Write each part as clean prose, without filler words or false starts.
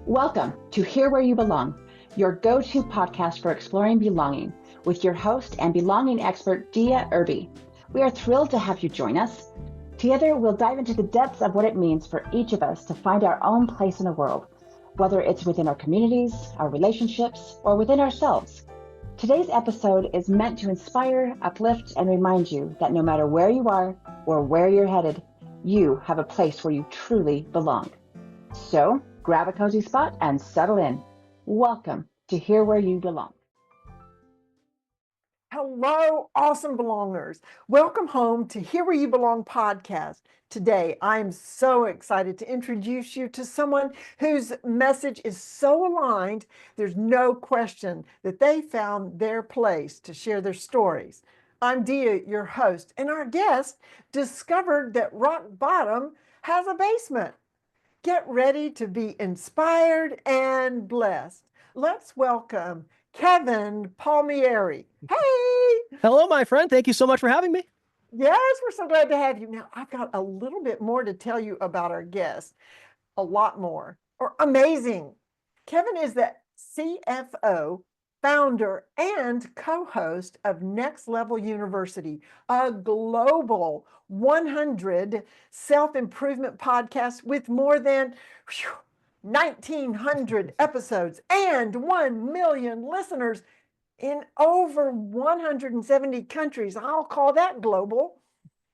Welcome to Here Where You Belong, your go-to podcast for exploring belonging with your host and belonging expert, Dia Irby. We are thrilled to have you join us. Together, we'll dive into the depths of what it means for each of us to find our own place in the world, whether it's within our communities, our relationships, or within ourselves. Today's episode is meant to inspire, uplift, and remind you that no matter where you are or where you're headed, you have a place where you truly belong. So, grab a cozy spot and settle in. Welcome to Here Where You Belong. Hello, awesome belongers. Welcome home to Here Where You Belong podcast. Today, I'm so excited to introduce you to someone whose message is so aligned, there's no question that they found their place to share their stories. I'm Dia, your host, and our guest discovered that rock bottom has a basement. Get ready to be inspired and blessed. Let's welcome Kevin Palmieri. Hey! Hello, my friend. Thank you so much for having me. Yes, we're so glad to have you. Now, I've got a little bit more to tell you about our guest. A lot more. Or amazing. Kevin is the CFO, founder, and co-host of Next Level University, a global 100 self-improvement podcast with more than 1,900 episodes and 1 million listeners in over 170 countries. I'll call that global.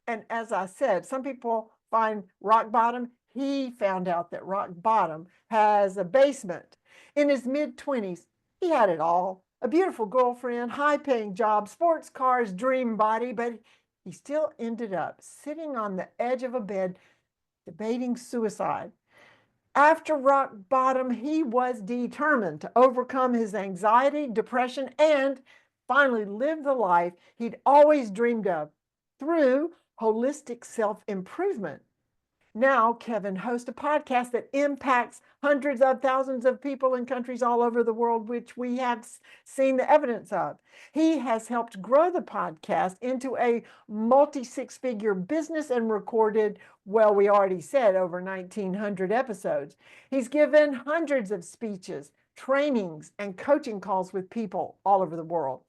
And as I said, some people find rock bottom. He found out that rock bottom has a basement. In his mid-20s, he had it all. A beautiful girlfriend, high-paying job, sports cars, dream body, but he still ended up sitting on the edge of a bed debating suicide. After rock bottom, he was determined to overcome his anxiety, depression, and finally live the life he'd always dreamed of through holistic self-improvement. Now, Kevin hosts a podcast that impacts hundreds of thousands of people in countries all over the world, which we have seen the evidence of. He has helped grow the podcast into a multi-six-figure business and recorded, well, we already said, over 1,900 episodes. He's given hundreds of speeches, trainings, and coaching calls with people all over the world.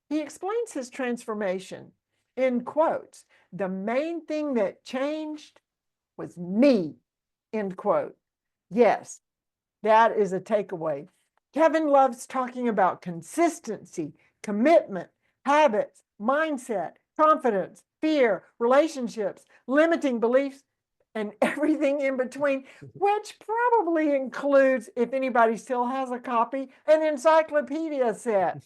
He explains his transformation in quotes. The main thing that changed was me, end quote. Yes, that is a takeaway. Kevin loves talking about consistency, commitment, habits, mindset, confidence, fear, relationships, limiting beliefs, and everything in between, which probably includes, if anybody still has a copy, an encyclopedia set.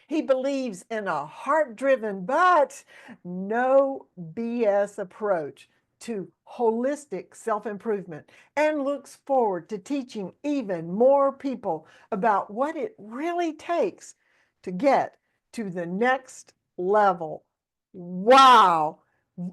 He believes in a heart-driven but no BS approach to holistic self-improvement and looks forward to teaching even more people about what it really takes to get to the next level. Wow.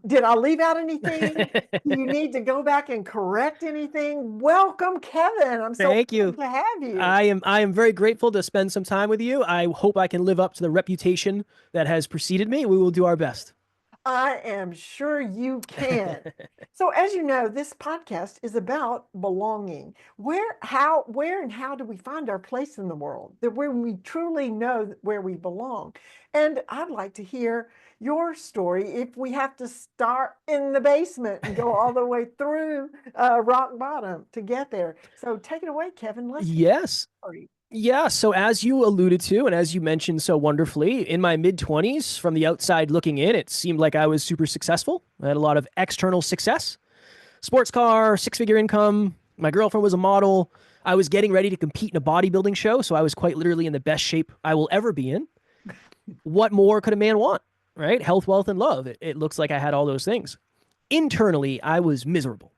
Did I leave out anything? Do you need to go back and correct anything? Welcome, Kevin. I'm so Thank you. glad to have you. I am very grateful to spend some time with you. I hope I can live up to the reputation that has preceded me. We will do our best. I am sure you can. So as you know, this podcast is about belonging. Where and how do we find our place in the world? That where we truly know where we belong. And I'd like to hear your story if we have to start in the basement and go all the way through rock bottom to get there. So take it away, Kevin. Let's Yes. Yeah, so as you alluded to, and as you mentioned so wonderfully, in my mid-20s, from the outside looking in, it seemed like I was super successful. I had a lot of external success. Sports car, six-figure income. My girlfriend was a model. I was getting ready to compete in a bodybuilding show, so I was quite literally in the best shape I will ever be in. What more could a man want, right? Health, wealth, and love. It looks like I had all those things. Internally, I was miserable.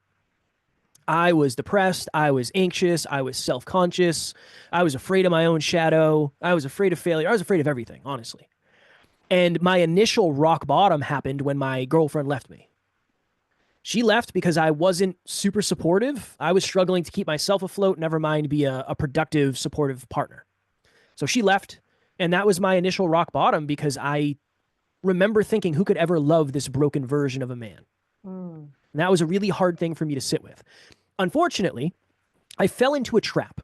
I was depressed. I was anxious. I was self-conscious. I was afraid of my own shadow. I was afraid of failure. I was afraid of everything, honestly. And my initial rock bottom happened when my girlfriend left me. She left because I wasn't super supportive. I was struggling to keep myself afloat, never mind be a productive, supportive partner. So she left, and that was my initial rock bottom because I remember thinking, who could ever love this broken version of a man? And that was a really hard thing for me to sit with. Unfortunately, I fell into a trap.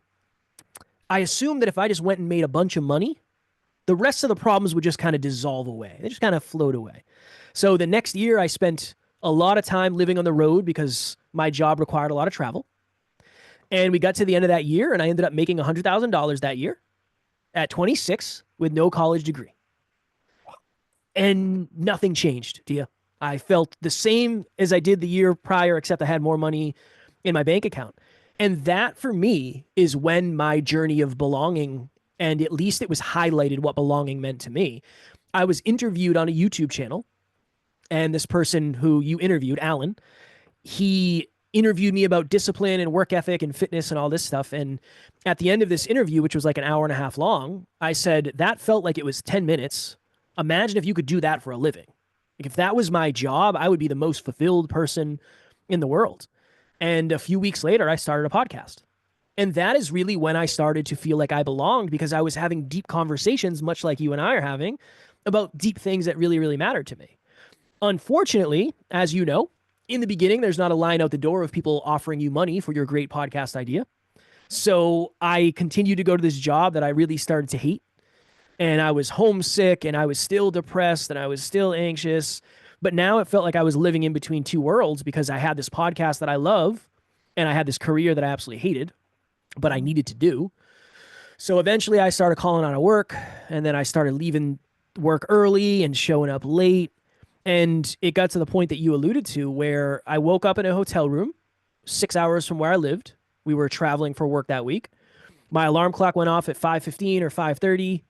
I assumed that if I just went and made a bunch of money, the rest of the problems would just kind of dissolve away. They just kind of float away. So the next year, I spent a lot of time living on the road because my job required a lot of travel. And we got to the end of that year, and I ended up making $100,000 that year at 26 with no college degree. And nothing changed, Dia. I felt the same as I did the year prior, except I had more money in my bank account. And that for me is when my journey of belonging, and at least it was highlighted what belonging meant to me. I was interviewed on a YouTube channel, and this person who you interviewed, Alan, he interviewed me about discipline and work ethic and fitness and all this stuff. And at the end of this interview, which was like an hour and a half long, I said, that felt like it was 10 minutes. Imagine if you could do that for a living. Like if that was my job, I would be the most fulfilled person in the world. And a few weeks later, I started a podcast. And that is really when I started to feel like I belonged, because I was having deep conversations, much like you and I are having, about deep things that really, really mattered to me. Unfortunately, as you know, in the beginning, there's not a line out the door of people offering you money for your great podcast idea. So I continued to go to this job that I really started to hate. And I was homesick, and I was still depressed, and I was still anxious. But now it felt like I was living in between two worlds, because I had this podcast that I love, and I had this career that I absolutely hated, but I needed to do. So eventually I started calling out of work, and then I started leaving work early and showing up late. And it got to the point that you alluded to, where I woke up in a hotel room 6 hours from where I lived. We were traveling for work that week. My alarm clock went off at 5:15 or 5:30.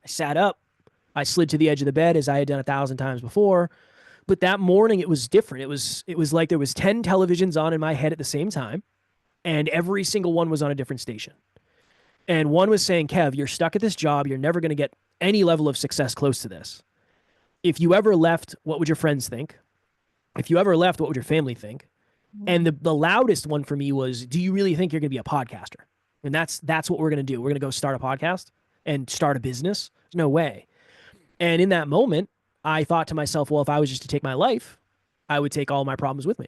I sat up. I slid to the edge of the bed, as I had done 1,000 times before. But that morning it was different. It was like there was 10 televisions on in my head at the same time, and every single one was on a different station. And one was saying, Kev, you're stuck at this job. You're never going to get any level of success close to this. If you ever left, what would your friends think? If you ever left, what would your family think? And the loudest one for me was, do you really think you're going to be a podcaster? And that's what we're going to do. We're going to go start a podcast and start a business? There's no way. And in that moment, I thought to myself, well, if I was just to take my life, I would take all my problems with me.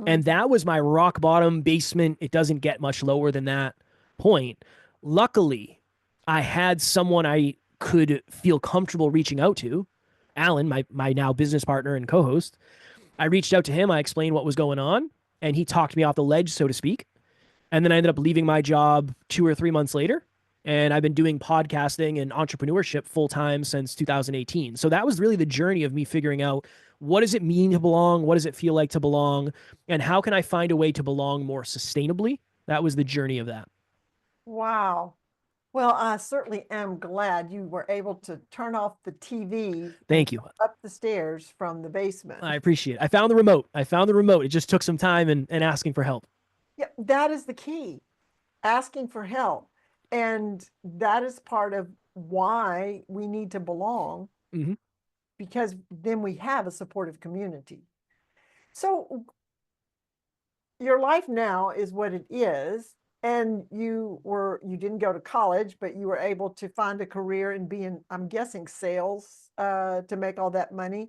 And that was my rock bottom basement. It doesn't get much lower than that point. Luckily, I had someone I could feel comfortable reaching out to, Alan, my now business partner and co-host. I reached out to him. I explained what was going on, and he talked me off the ledge, so to speak. And then I ended up leaving my job 2 or 3 months later. And I've been doing podcasting and entrepreneurship full time since 2018. So that was really the journey of me figuring out, what does it mean to belong? What does it feel like to belong? And how can I find a way to belong more sustainably? That was the journey of that. Wow. Well, I certainly am glad you were able to turn off the TV. Thank you. Up the stairs from the basement. I appreciate it. I found the remote. It just took some time and asking for help. Yeah, that is the key. Asking for help. And that is part of why we need to belong, because then we have a supportive community. So your life now is what it is. And you didn't go to college, but you were able to find a career and be in, I'm guessing, sales to make all that money.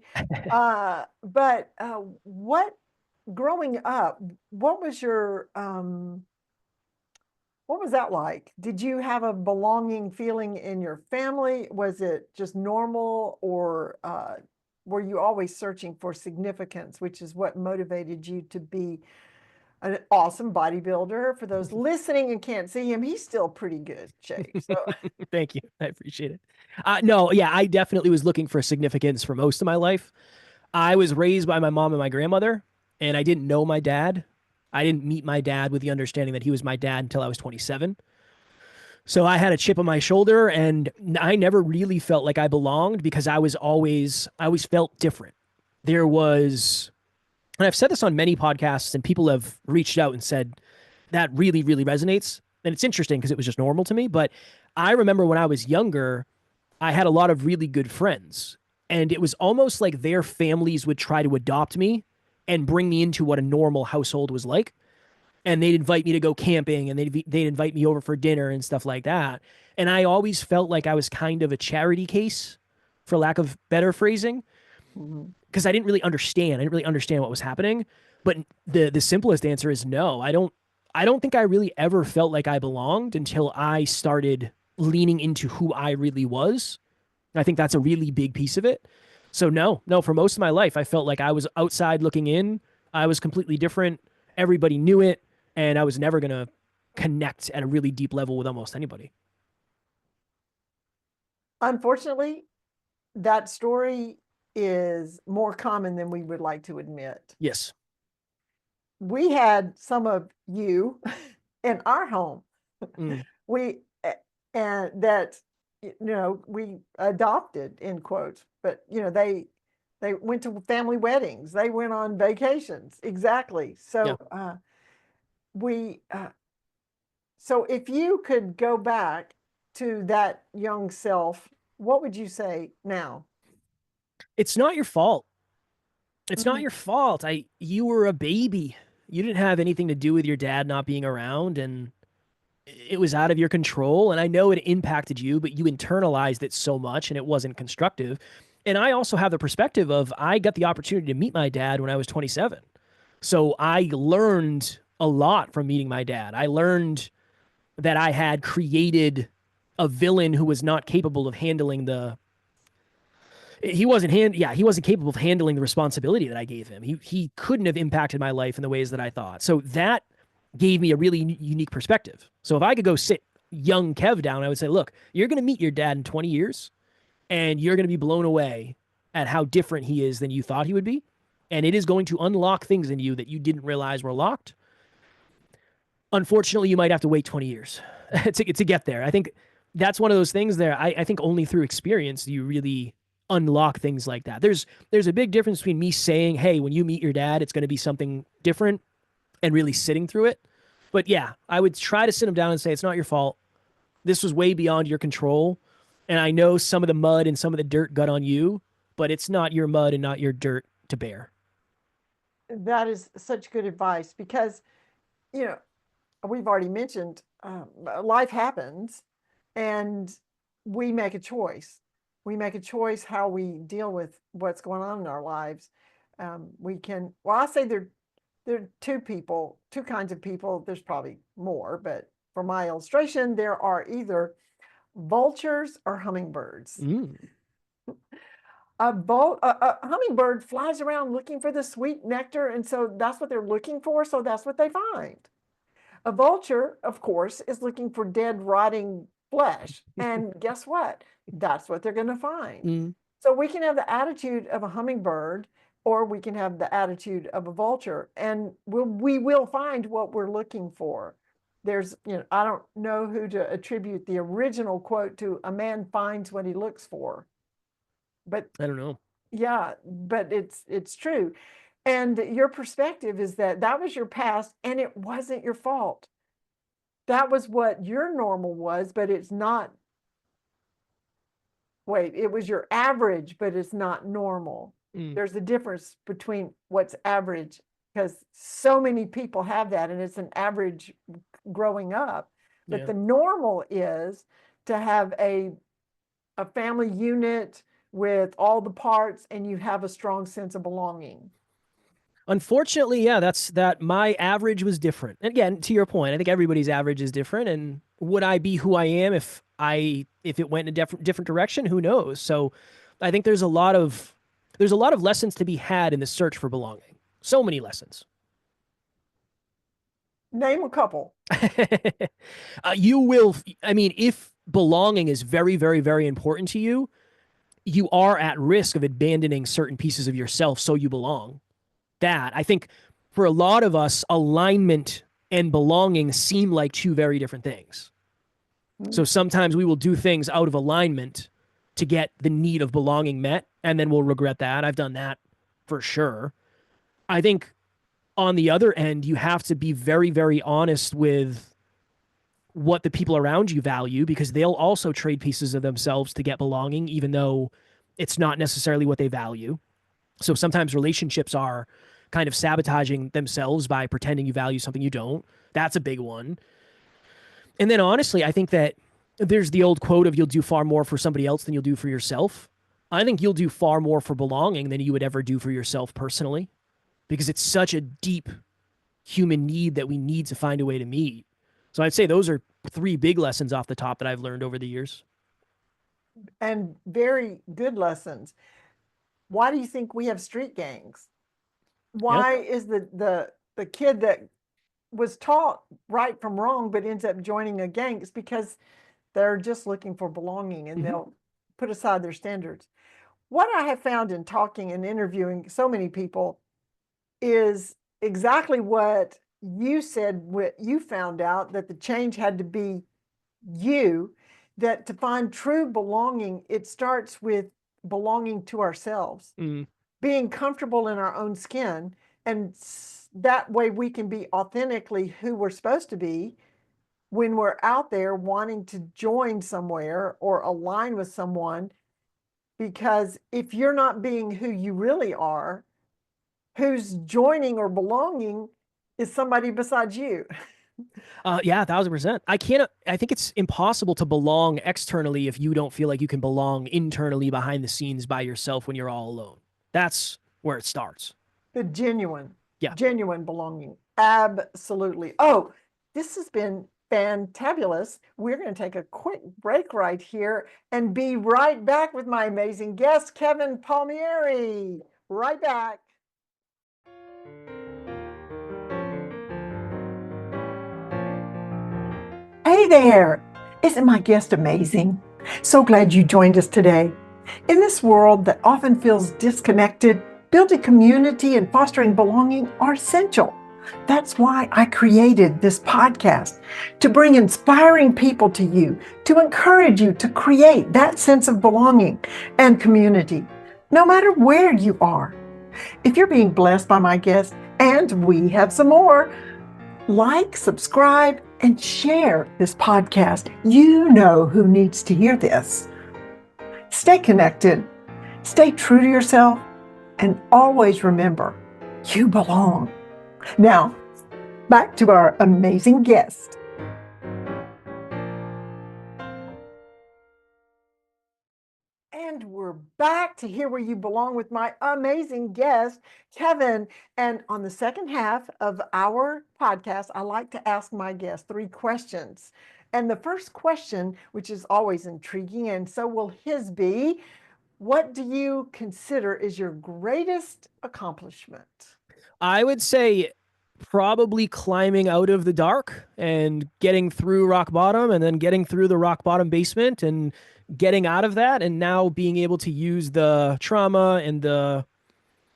But growing up, what was your, what was that like? Did you have a belonging feeling in your family? Was it just normal, or were you always searching for significance, which is what motivated you to be an awesome bodybuilder? For those listening and can't see him, he's still pretty good shape. So thank you. I appreciate it. No, yeah, I definitely was looking for significance for most of my life. I was raised by my mom and my grandmother, and I didn't know my dad. I didn't meet my dad with the understanding that he was my dad until I was 27. So I had a chip on my shoulder, and I never really felt like I belonged, because I always felt different. There was, and I've said this on many podcasts, and people have reached out and said that really, really resonates. And it's interesting because it was just normal to me. But I remember when I was younger, I had a lot of really good friends, and it was almost like their families would try to adopt me and bring me into what a normal household was like. And they'd invite me to go camping, and they'd invite me over for dinner and stuff like that. And I always felt like I was kind of a charity case, for lack of better phrasing, because I didn't really understand. I didn't really understand what was happening. But the simplest answer is no. I don't think I really ever felt like I belonged until I started leaning into who I really was. I think that's a really big piece of it. So no, for most of my life, I felt like I was outside looking in. I was completely different. Everybody knew it, and I was never going to connect at a really deep level with almost anybody. Unfortunately, that story is more common than we would like to admit. Yes. We had some of you in our home. Mm. We and that we adopted, in quotes, but they went to family weddings, they went on vacations. Exactly. So Yeah. we so if you could go back to that young self, what would you say now? It's not your fault. It's not Mhm. your fault. You were a baby. You didn't have anything to do with your dad not being around, and it was out of your control. And I know it impacted you, but you internalized it so much and it wasn't constructive. And I also have the perspective of I got the opportunity to meet my dad when I was 27. So I learned a lot from meeting my dad. I learned that I had created a villain who was not capable of handling the he wasn't capable of handling the responsibility that I gave him. He couldn't have impacted my life in the ways that I thought. So that gave me a really unique perspective. So if I could go sit young Kev down, I would say, look, you're going to meet your dad in 20 years and you're going to be blown away at how different he is than you thought he would be. And it is going to unlock things in you that you didn't realize were locked. Unfortunately, you might have to wait 20 years to get there. I think that's one of those things there. I think only through experience do you really unlock things like that. There's a big difference between me saying, hey, when you meet your dad, it's going to be something different, and really sitting through it. But yeah, I would try to sit him down and say, it's not your fault. This was way beyond your control. And I know some of the mud and some of the dirt got on you, but it's not your mud and not your dirt to bear. That is such good advice because, you know, we've already mentioned life happens and we make a choice. We make a choice how we deal with what's going on in our lives. We can, well, I say there are two kinds of people. There's probably more, but for my illustration, there are either vultures or hummingbirds. Mm. A hummingbird flies around looking for the sweet nectar, and so that's what they're looking for. So that's what they find. A vulture, of course, is looking for dead, rotting flesh, and guess what? That's what they're going to find. Mm. So we can have the attitude of a hummingbird, or we can have the attitude of a vulture, and we will find what we're looking for. There's, I don't know who to attribute the original quote to: "A man finds what he looks for." But I don't know. yeah, but it's true. And your perspective is that that was your past and it wasn't your fault. That was what your normal was, but it's not. Wait, it was your average, but it's not normal. Mm. There's a difference between what's average, because so many people have that and it's an average growing up. But Yeah. the normal is to have a family unit with all the parts and you have a strong sense of belonging. Unfortunately, yeah, that's that. My average was different. And again, to your point, I think everybody's average is different. And would I be who I am if it went in a different direction? Who knows? So, I think there's a lot of lessons to be had in the search for belonging. So many lessons. Name a couple. You will. I mean, if belonging is very, very, very important to you, you are at risk of abandoning certain pieces of yourself so you belong. That I think for a lot of us, alignment and belonging seem like two very different things. So sometimes we will do things out of alignment to get the need of belonging met, and then we'll regret that. I've done that for sure. I think on the other end, you have to be very, very honest with what the people around you value, because they'll also trade pieces of themselves to get belonging, even though it's not necessarily what they value. So sometimes relationships are kind of sabotaging themselves by pretending you value something you don't. That's a big one. And then honestly, I think that there's the old quote of you'll do far more for somebody else than you'll do for yourself. I think you'll do far more for belonging than you would ever do for yourself personally, because it's such a deep human need that we need to find a way to meet. So I'd say those are 3 big lessons off the top that I've learned over the years. And very good lessons. Why do you think we have street gangs? Why is the kid that was taught right from wrong but ends up joining a gang? It's because they're just looking for belonging, and they'll put aside their standards. What I have found in talking and interviewing so many people is exactly what you said. What you found out, that the change had to be you, that to find true belonging, it starts with belonging to ourselves, being comfortable in our own skin, and that way we can be authentically who we're supposed to be when we're out there wanting to join somewhere or align with someone. Because if you're not being who you really are, who's joining or belonging is somebody besides you. Yeah, 1,000%. I think it's impossible to belong externally if you don't feel like you can belong internally behind the scenes by yourself when you're all alone. That's where it starts. The genuine Yeah. genuine belonging. Absolutely. Oh, this has been fantabulous. We're going to take a quick break right here and be right back with my amazing guest, Kevin Palmieri. Right back. Hey there! Isn't my guest amazing? So glad you joined us today. In this world that often feels disconnected, building community and fostering belonging are essential. That's why I created this podcast, to bring inspiring people to you, to encourage you to create that sense of belonging and community, no matter where you are. If you're being blessed by my guest, and we have some more, like, subscribe, and share this podcast. You know who needs to hear this. Stay connected, stay true to yourself, and always remember, you belong. Now, back to our amazing guest. And we're back to Here Where You Belong with my amazing guest, Kevin. And on the second half of our podcast, I like to ask my guests 3 questions. And the first question, which is always intriguing, and so will his be, what do you consider is your greatest accomplishment? I would say probably climbing out of the dark and getting through rock bottom, and then getting through the rock bottom basement and getting out of that, and now being able to use the trauma and the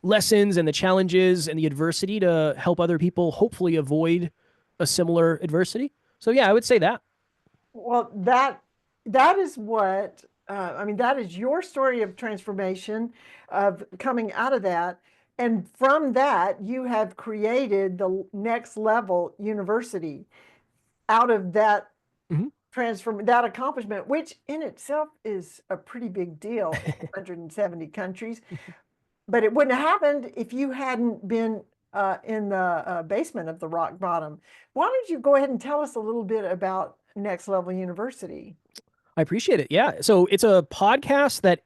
lessons and the challenges and the adversity to help other people hopefully avoid a similar adversity. So yeah, I would say that. Well, that is what I mean. That is your story of transformation, of coming out of that, and from that you have created the Next Level University out of that that accomplishment, which in itself is a pretty big deal in 170 countries. But it wouldn't have happened if you hadn't been in the basement of the rock bottom. Why don't you go ahead and tell us a little bit about Next Level University? I appreciate it. Yeah. So it's a podcast that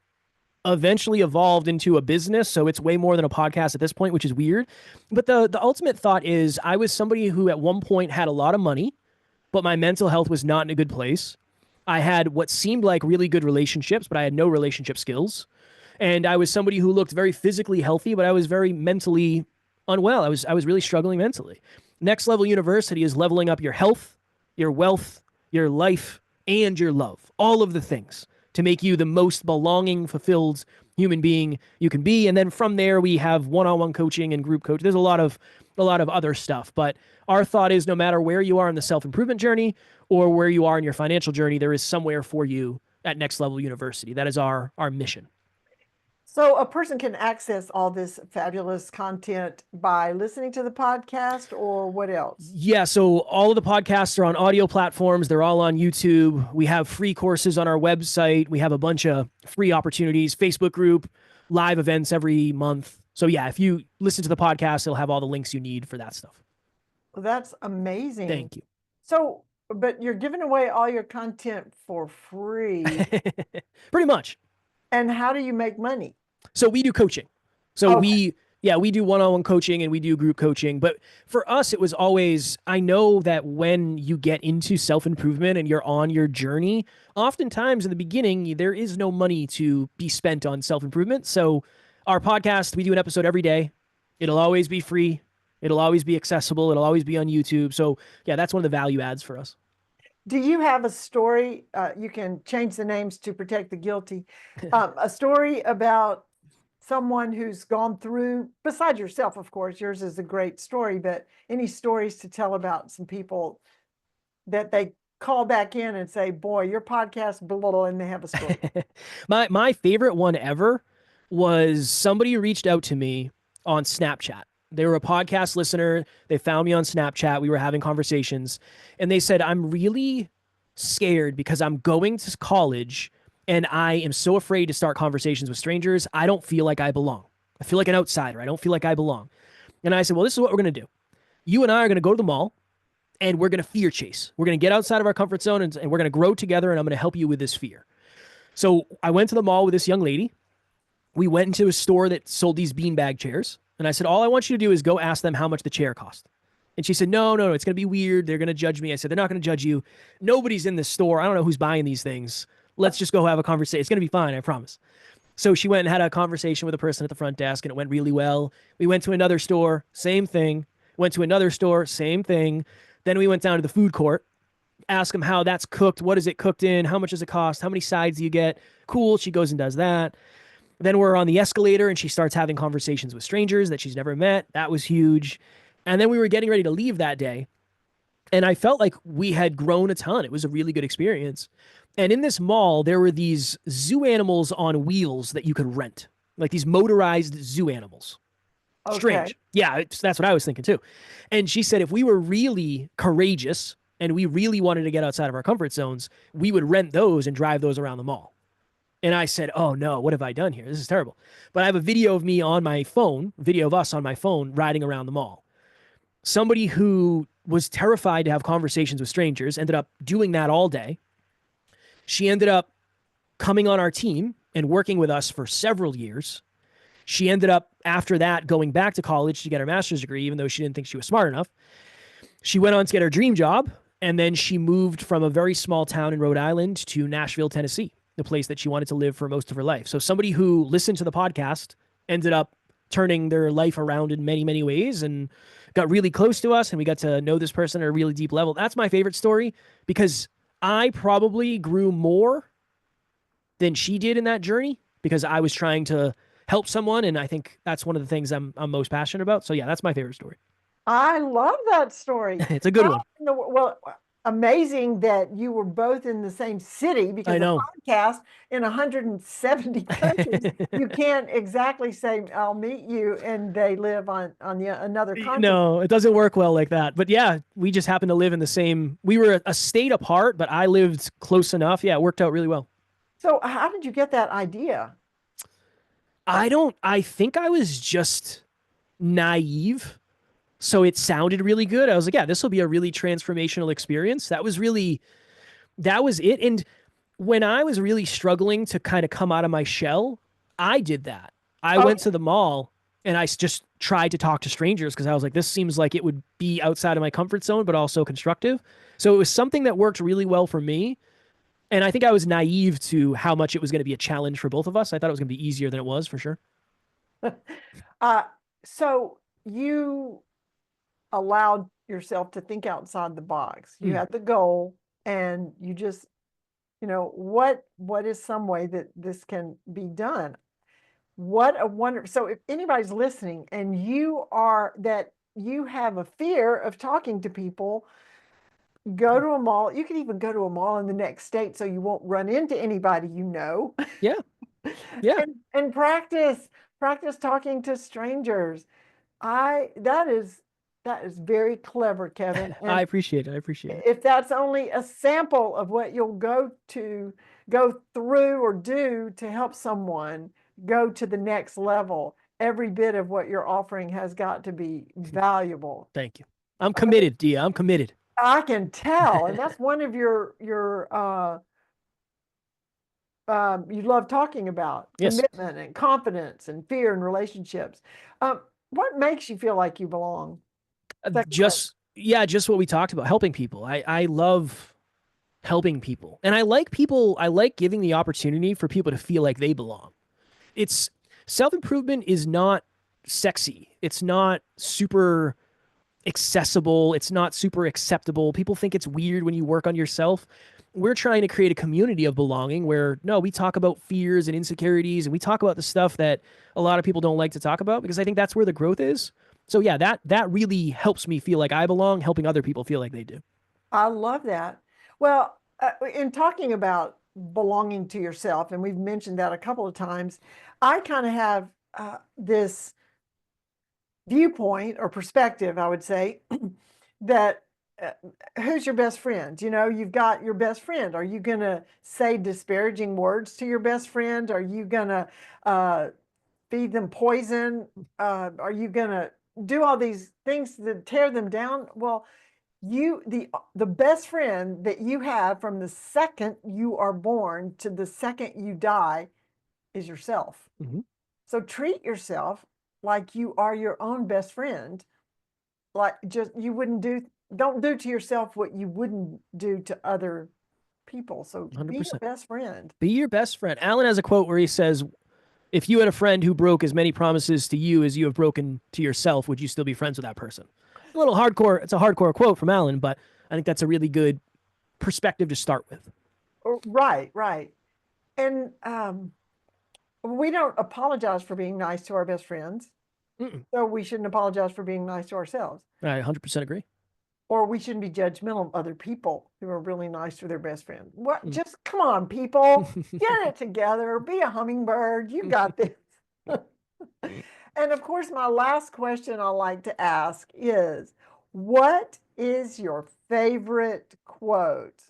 eventually evolved into a business. So it's way more than a podcast at this point, which is weird. But the ultimate thought is, I was somebody who at one point had a lot of money, but my mental health was not in a good place. I had what seemed like really good relationships, but I had no relationship skills. And I was somebody who looked very physically healthy, but I was very mentally unwell. I was really struggling mentally. Next Level University is leveling up your health, your wealth, your life, and your love. All of the things to make you the most belonging, fulfilled human being you can be. And then from there, we have one-on-one coaching and group coach. There's a lot of other stuff, but our thought is, no matter where you are in the self-improvement journey or where you are in your financial journey, there is somewhere for you at Next Level University. That is our mission. So a person can access all this fabulous content by listening to the podcast, or what else? Yeah, so all of the podcasts are on audio platforms. They're all on YouTube. We have free courses on our website. We have a bunch of free opportunities, Facebook group, live events every month. So yeah, if you listen to the podcast, it'll have all the links you need for that stuff. Well, that's amazing. Thank you. So, but you're giving away all your content for free. Pretty much. And how do you make money? So we do coaching. So Okay. Yeah, we do one-on-one coaching and we do group coaching. But for us, it was always, I know that when you get into self-improvement and you're on your journey, oftentimes in the beginning, there is no money to be spent on self-improvement. So our podcast, we do an episode every day. It'll always be free. It'll always be accessible. It'll always be on YouTube. So yeah, that's one of the value adds for us. Do you have a story? You can change the names to protect the guilty. A story about someone who's gone through, besides yourself, of course, yours is a great story, but any stories to tell about some people that they call back in and say, boy, your podcast, blah, blah, blah, and they have a story. My favorite one ever was somebody reached out to me on Snapchat. They were a podcast listener. They found me on Snapchat. We were having conversations, and they said, I'm really scared because I'm going to college and I am so afraid to start conversations with strangers. I don't feel like I belong. I feel like an outsider. I don't feel like I belong. And I said, well, this is what we're going to do. You and I are going to go to the mall and we're going to fear chase. We're going to get outside of our comfort zone and we're going to grow together, and I'm going to help you with this fear. So I went to the mall with this young lady. We went into a store that sold these beanbag chairs. And I said, all I want you to do is go ask them how much the chair cost. And she said, no, it's going to be weird. They're going to judge me. I said, they're not going to judge you. Nobody's in this store. I don't know who's buying these things. Let's just go have a conversation. It's going to be fine, I promise. So she went and had a conversation with a person at the front desk, and it went really well. We went to another store, same thing. Went to another store, same thing. Then we went down to the food court, asked them how that's cooked. What is it cooked in? How much does it cost? How many sides do you get? Cool. She goes and does that. Then we're on the escalator and she starts having conversations with strangers that she's never met. That was huge. And then we were getting ready to leave that day. And I felt like we had grown a ton. It was a really good experience. And in this mall, there were these zoo animals on wheels that you could rent, like these motorized zoo animals. Okay. Strange. Yeah, that's what I was thinking too. And she said if we were really courageous and we really wanted to get outside of our comfort zones, we would rent those and drive those around the mall. And I said, oh no, what have I done here? This is terrible. But I have a video of me on my phone, video of us on my phone riding around the mall. Somebody who was terrified to have conversations with strangers ended up doing that all day. She ended up coming on our team and working with us for several years. She ended up, after that, going back to college to get her master's degree, even though she didn't think she was smart enough. She went on to get her dream job, and then she moved from a very small town in Rhode Island to Nashville, Tennessee, the place that she wanted to live for most of her life. So somebody who listened to the podcast ended up turning their life around in many, many ways and got really close to us, and we got to know this person at a really deep level. That's my favorite story because I probably grew more than she did in that journey because I was trying to help someone, and I think that's one of the things I'm most passionate about. So yeah, that's my favorite story. I love that story. It's a good one. Well, amazing that you were both in the same city because I know. a podcast in 170 countries, you can't exactly say, I'll meet you, and they live on another continent. No, it doesn't work well like that. But yeah, we just happened to live in the same, we were a state apart, but I lived close enough. Yeah, it worked out really well. So how did you get that idea? I think I was just naive. So it sounded really good. I was like, yeah, this will be a really transformational experience. That was it. And when I was really struggling to kind of come out of my shell, I did that. I went to the mall and I just tried to talk to strangers because I was like, this seems like it would be outside of my comfort zone, but also constructive. So it was something that worked really well for me. And I think I was naive to how much it was going to be a challenge for both of us. I thought it was going to be easier than it was, for sure. So you allowed yourself to think outside the box. You had the goal, and you just, what is some way that this can be done? What a wonder. So if anybody's listening and you have a fear of talking to people, go to a mall. You can even go to a mall in the next state so you won't run into anybody Yeah. Yeah. and practice talking to strangers. That is very clever, Kevin. And I appreciate it. if that's only a sample of what you'll go through or do to help someone go to the next level, every bit of what you're offering has got to be valuable. Thank you. I'm committed, Dia. I'm committed. I can tell. And that's one of your you love talking about Yes. commitment and confidence and fear and relationships. what makes you feel like you belong? Just what we talked about, helping people. I love helping people. And I like giving the opportunity for people to feel like they belong. It's self-improvement is not sexy. It's not super accessible. It's not super acceptable. People think it's weird when you work on yourself. We're trying to create a community of belonging where no, we talk about fears and insecurities and we talk about the stuff that a lot of people don't like to talk about because I think that's where the growth is. So yeah, that really helps me feel like I belong, helping other people feel like they do. I love that. Well, in talking about belonging to yourself, and we've mentioned that a couple of times, I kind of have this viewpoint or perspective, I would say, that uh, who's your best friend? You know, you've got your best friend. Are you going to say disparaging words to your best friend? Are you going to uh, feed them poison? Are you going to do all these things to tear them down? Well, the best friend that you have from the second you are born to the second you die is yourself. Mm-hmm. So treat yourself like you are your own best friend. Like just you wouldn't do don't do to yourself what you wouldn't do to other people. So be your 100%. best friend. Be your best friend. Alan has a quote where he says, if you had a friend who broke as many promises to you as you have broken to yourself, would you still be friends with that person? A little hardcore. It's a hardcore quote from Alan, but I think that's a really good perspective to start with. Right, right. And we don't apologize for being nice to our best friends. Mm-mm. So we shouldn't apologize for being nice to ourselves. I 100% agree. Or we shouldn't be judgmental of other people who are really nice to their best friend. What? Just come on, people, get it together. Be a hummingbird. You got this. And of course, my last question I like to ask is, what is your favorite quote?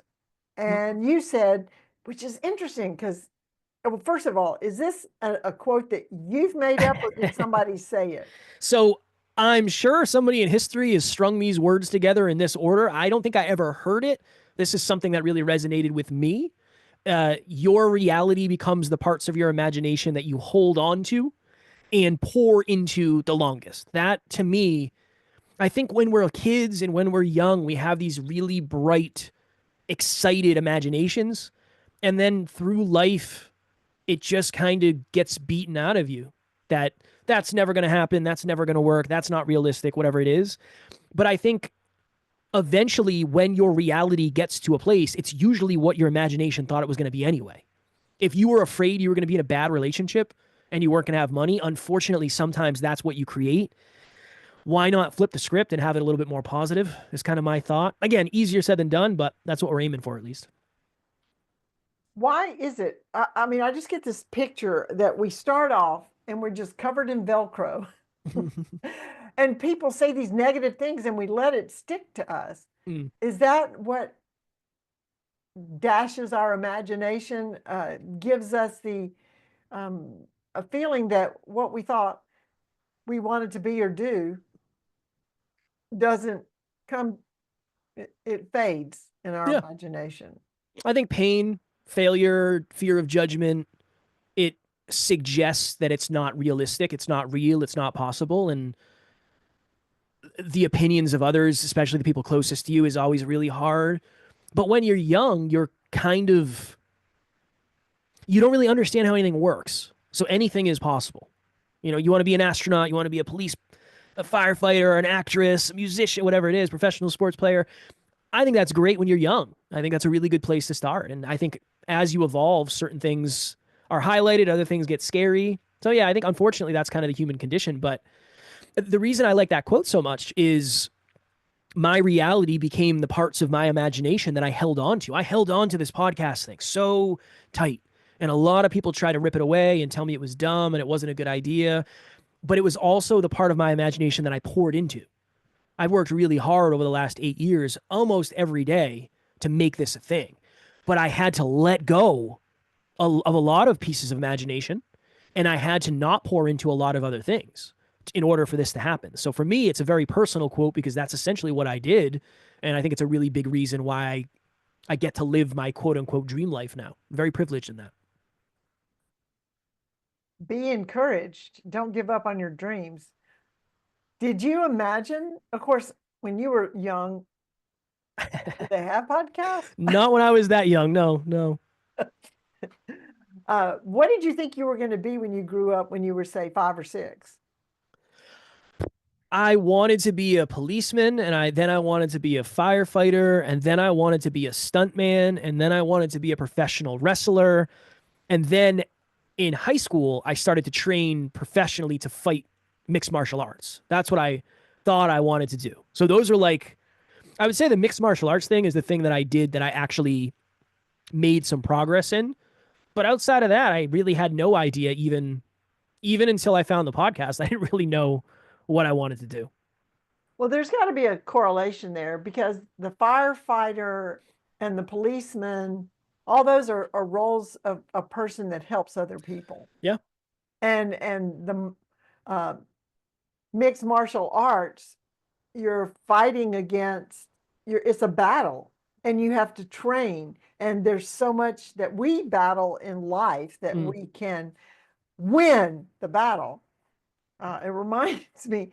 And you said, which is interesting because, well, first of all, is this a quote that you've made up or did somebody say it? So I'm sure somebody in history has strung these words together in this order. I don't think I ever heard it. This is something that really resonated with me. Your reality becomes the parts of your imagination that you hold on to and pour into the longest. That to me, I think when we're kids and when we're young, we have these really bright, excited imaginations. And then through life, it just kind of gets beaten out of you that that's never going to happen. That's never going to work. That's not realistic, whatever it is. But I think eventually, when your reality gets to a place, it's usually what your imagination thought it was going to be anyway. If you were afraid you were going to be in a bad relationship and you weren't going to have money, unfortunately, sometimes that's what you create. Why not flip the script and have it a little bit more positive is kind of my thought. Again, easier said than done, but that's what we're aiming for at least. Why is it? I mean, I just get this picture that we start off and we're just covered in Velcro. And people say these negative things and we let it stick to us. Mm. Is that what dashes our imagination, gives us the a feeling that what we thought we wanted to be or do doesn't come, it fades in our imagination. I think pain, failure, fear of judgment, it suggests that it's not realistic, it's not real, it's not possible. And the opinions of others, especially the people closest to you, is always really hard. But when you're young, you're kind of, you don't really understand how anything works. So anything is possible. You know, you want to be an astronaut, you want to be a firefighter, an actress, a musician, whatever it is, professional sports player. I think that's great when you're young. I think that's a really good place to start. And I think as you evolve, certain things are highlighted, other things get scary. So yeah, I think unfortunately that's kind of the human condition. But the reason I like that quote so much is my reality became the parts of my imagination that I held on to. I held on to this podcast thing so tight. And a lot of people try to rip it away and tell me it was dumb and it wasn't a good idea. But it was also the part of my imagination that I poured into. I've worked really hard over the last 8 years, almost every day, to make this a thing. But I had to let go of a lot of pieces of imagination, and I had to not pour into a lot of other things in order for this to happen. So for me, it's a very personal quote because that's essentially what I did. And I think it's a really big reason why I get to live my quote unquote dream life now. I'm very privileged in that. Be encouraged. Don't give up on your dreams. Did you imagine, of course, when you were young, did they have podcasts? Not when I was that young. No. What did you think you were going to be when you grew up, when you were, say, 5 or 6? I wanted to be a policeman, and I wanted to be a firefighter, and then I wanted to be a stuntman, and then I wanted to be a professional wrestler. And then in high school, I started to train professionally to fight mixed martial arts. That's what I thought I wanted to do. So those are like, I would say the mixed martial arts thing is the thing that I did that I actually made some progress in. But outside of that, I really had no idea even until I found the podcast. I didn't really know what I wanted to do. Well, there's got to be a correlation there, because the firefighter and the policeman, all those are roles of a person that helps other people. Yeah. And the mixed martial arts, you're fighting against, it's a battle, and you have to train. And there's so much that we battle in life that we can win the battle. It reminds me,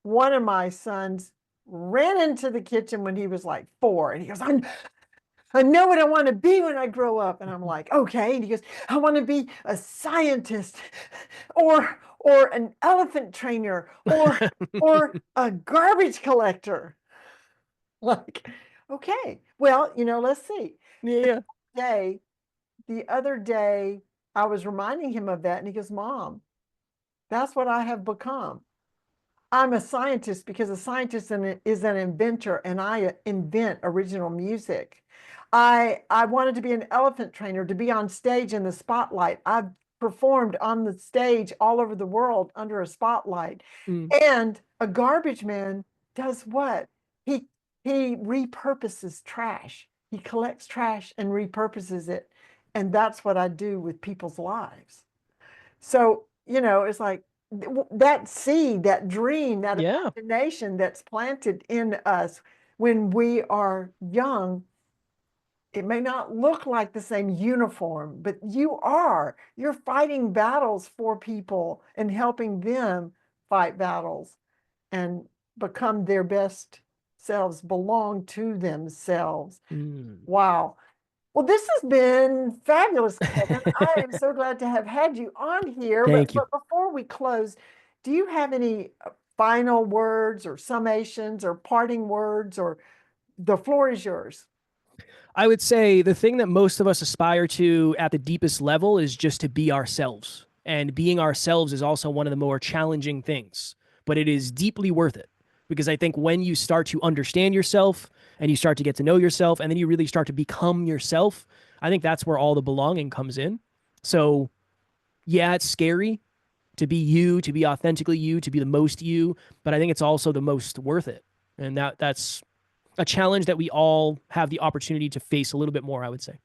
one of my sons ran into the kitchen when he was like 4, and he goes, I know what I want to be when I grow up. And I'm like, okay. And he goes, I want to be a scientist, or an elephant trainer, or a garbage collector. Like, okay, well, let's see. Yeah. The other day, I was reminding him of that, and he goes, Mom, that's what I have become. I'm a scientist, because a scientist is an inventor, and I invent original music. I wanted to be an elephant trainer, to be on stage in the spotlight. I've performed on the stage all over the world under a spotlight. And a garbage man does what? He repurposes trash. He collects trash and repurposes it. And that's what I do with people's lives. So, it's like that seed, that dream, that imagination that's planted in us when we are young. It may not look like the same uniform, but you're fighting battles for people and helping them fight battles and become their best selves, belong to themselves. Wow. Well, this has been fabulous, Kevin. I am so glad to have had you on here. Thank you. But before we close, do you have any final words or summations or parting words, or the floor is yours? I would say the thing that most of us aspire to at the deepest level is just to be ourselves. And being ourselves is also one of the more challenging things, but it is deeply worth it. Because I think when you start to understand yourself and you start to get to know yourself, and then you really start to become yourself, I think that's where all the belonging comes in. So yeah, it's scary to be you, to be authentically you, to be the most you, but I think it's also the most worth it. And that's a challenge that we all have the opportunity to face a little bit more, I would say.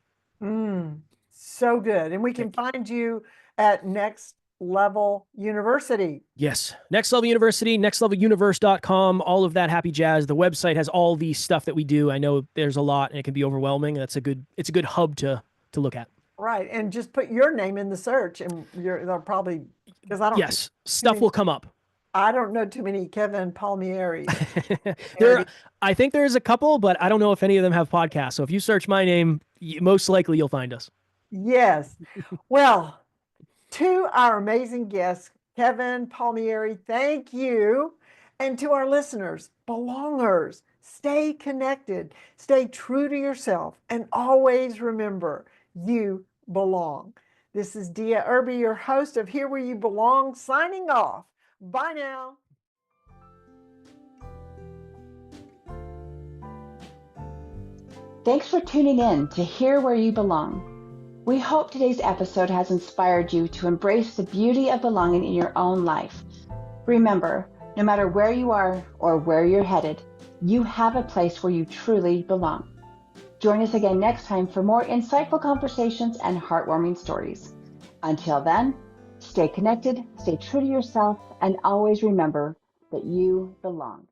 So good. And we can find you at Next Level University. Yes. Next Level University, nextleveluniverse.com, all of that happy jazz. The website has all the stuff that we do. I know there's a lot and it can be overwhelming. It's a good hub to look at. Right. And just put your name in the search, and they'll probably, because I don't. Yes. Stuff will come up. I don't know too many Kevin Palmieri. I think there's a couple, but I don't know if any of them have podcasts. So if you search my name, most likely you'll find us. Yes. Well, to our amazing guest, Kevin Palmieri, thank you. And to our listeners, belongers, stay connected, stay true to yourself, and always remember, you belong. This is Dia Irby, your host of Here Where You Belong, signing off. Bye now. Thanks for tuning in to Here Where You Belong. We hope today's episode has inspired you to embrace the beauty of belonging in your own life. Remember, no matter where you are or where you're headed, you have a place where you truly belong. Join us again next time for more insightful conversations and heartwarming stories. Until then, stay connected, stay true to yourself, and always remember that you belong.